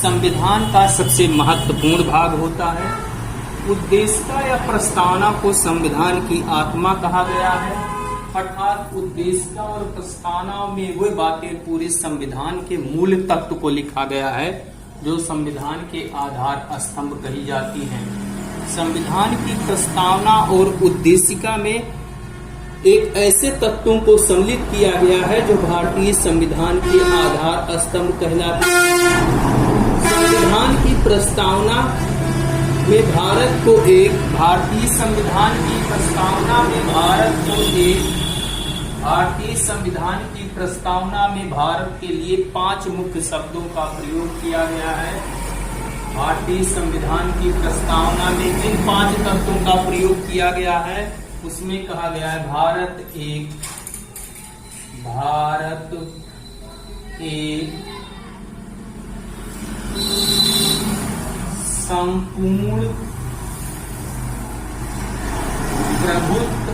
संविधान का सबसे महत्वपूर्ण भाग होता है। उद्देशिका या प्रस्तावना को संविधान की आत्मा कहा गया है, अर्थात उद्देशिका और प्रस्तावना में वे बातें पूरे संविधान के मूल तत्व को लिखा गया है जो संविधान के आधार स्तंभ कही जाती हैं। संविधान की प्रस्तावना और उद्देशिका में एक ऐसे तत्वों को सम्मिलित किया गया है जो भारतीय संविधान के आधार स्तंभ कहलाते हैं। संविधान की प्रस्तावना में भारत को एक भारतीय संविधान की प्रस्तावना में भारत के लिए 5 मुख्य शब्दों का प्रयोग किया गया है। भारतीय संविधान की प्रस्तावना में जिन 5 तत्वों का प्रयोग किया गया है उसमें कहा गया है भारत एक संपूर्ण प्रभुत्व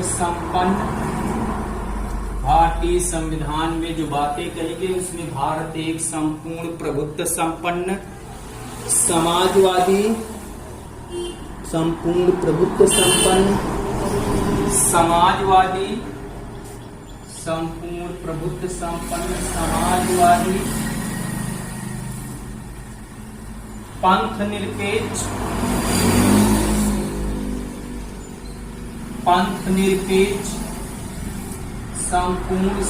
संपन्न भारतीय संविधान में जो बातें कही गई उसमें भारत एक संपूर्ण प्रभुत्व संपन्न समाजवादी पंथ निरपेक्ष संपूर्ण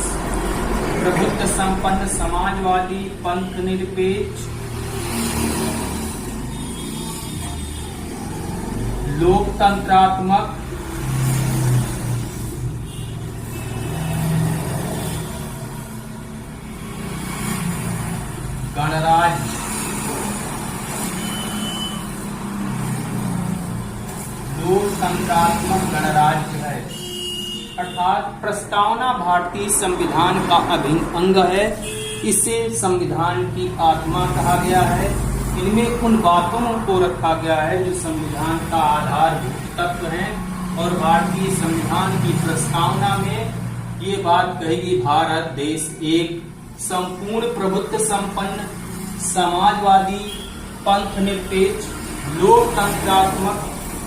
प्रभुत्व संपन्न समाजवादी पंथ निरपेक्ष लोकतंत्रात्मक गणराज्य है। अर्थात प्रस्तावना भारतीय संविधान का अभिन्न अंग है। इसे संविधान की आत्मा कहा गया है। इनमें उन बातों को रखा गया है जो संविधान का आधारभूत तत्व है और भारतीय संविधान की प्रस्तावना में ये बात कहेगी भारत देश एक संपूर्ण प्रभुत्व संपन्न समाजवादी पंथ निरपेक्ष लोकतंत्रात्मक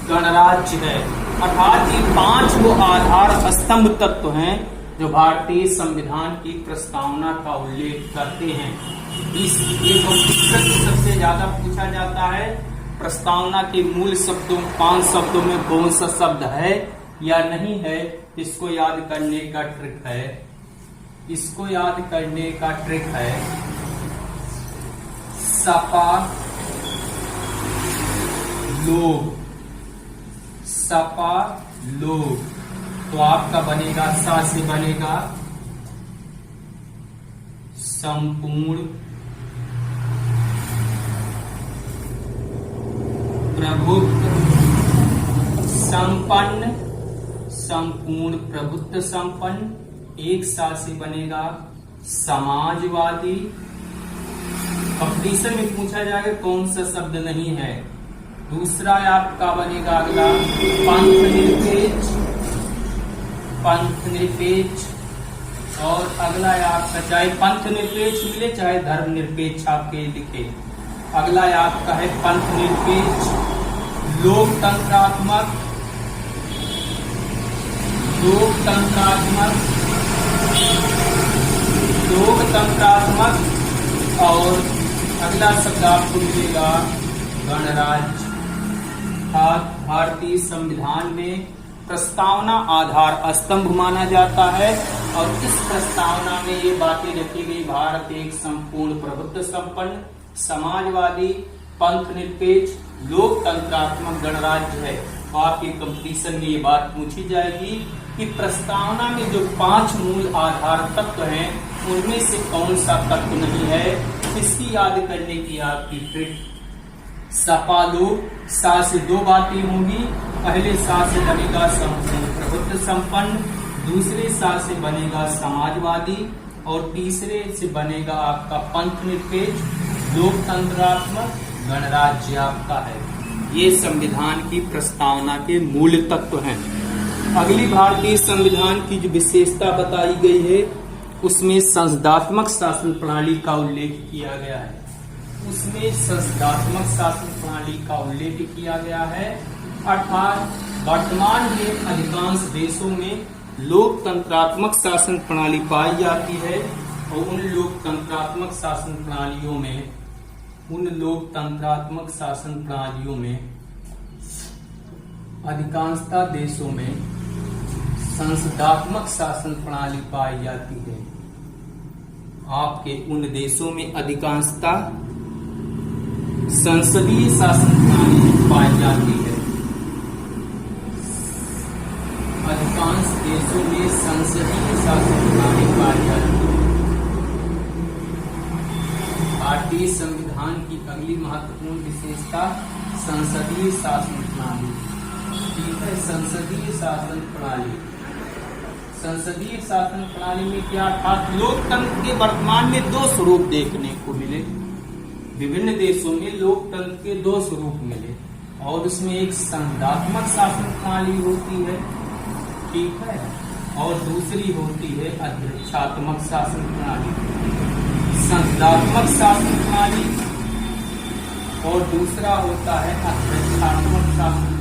गणराज्य है। अर्थात ये 5 वो आधार स्तंभ तत्व हैं जो भारतीय संविधान की प्रस्तावना का उल्लेख करते हैं। इस सबसे ज्यादा पूछा जाता है प्रस्तावना के मूल शब्दों 5 शब्दों में कौन सा शब्द है या नहीं है। इसको याद करने का ट्रिक है सपा लोग। तो आपका बनेगा सा से बनेगा संपूर्ण प्रभुत्व संपन्न एक सा से बनेगा समाजवादी। कंपटीशन में पूछा जाएगा कौन सा शब्द नहीं है। दूसरा आपका बनेगा अगला पंथ निरपेक्ष और अगला आपका चाहे पंथ निरपेक्ष मिले चाहे धर्म निरपेक्ष आपके लिखे। अगला आपका है पंथ निरपेक्ष लोकतंत्रात्मक और अगला शब्द आपको मिलेगा गणराज्य। भारतीय संविधान में प्रस्तावना आधार स्तंभ माना जाता है और इस प्रस्तावना में ये बातें रखी गई भारत एक संपूर्ण प्रभुत्व संपन्न समाजवादी पंथ निरपेक्ष लोकतंत्रात्मक गणराज्य है। तो आपके कंपटीशन में ये बात पूछी जाएगी कि प्रस्तावना में जो 5 मूल आधार तत्व हैं उनमें से कौन सा तत्व नहीं है। इसकी याद करने की आपकी ट्रिक सपा लोग सा से 2 बातें होंगी। पहले सा से बनेगा संपूर्ण प्रभुत्व संपन्न, दूसरे सा से बनेगा समाजवादी और तीसरे से बनेगा आपका पंथ निरपेक्ष लोकतंत्रात्मक गणराज्य आपका है। ये संविधान की प्रस्तावना के मूल तत्व हैं। अगली भारतीय संविधान की जो विशेषता बताई गई है उसमें संसदात्मक शासन प्रणाली का उल्लेख किया गया है। उसमें संसदात्मक शासन प्रणाली का उल्लेख किया गया है, अर्थात वर्तमान के अधिकांश देशों में लोकतंत्रात्मक शासन प्रणाली पाई जाती है और उन लोकतंत्रात्मक शासन प्रणालियों में अधिकांशतः देशों में संसदात्मक शासन प्रणाली पाई जाती है। आपके उन देशों में अधिकांशतः संसदीय शासन प्रणाली पाई जाती है। अधिकांश देशों में संसदीय शासन प्रणाली पाई जाती है। भारतीय संविधान की अगली महत्वपूर्ण विशेषता संसदीय शासन प्रणाली। ठीक है, संसदीय शासन प्रणाली। संसदीय शासन प्रणाली में क्या, अर्थात लोकतंत्र के वर्तमान में दो स्वरूप देखने को मिले। विभिन्न देशों में लोकतंत्र के दो स्वरूप मिले और उसमें एक संसदात्मक शासन प्रणाली होती है, ठीक है, और दूसरी होती है अध्यक्षात्मक शासन प्रणाली। संसदात्मक शासन प्रणाली और दूसरा होता है अध्यक्षात्मक शासन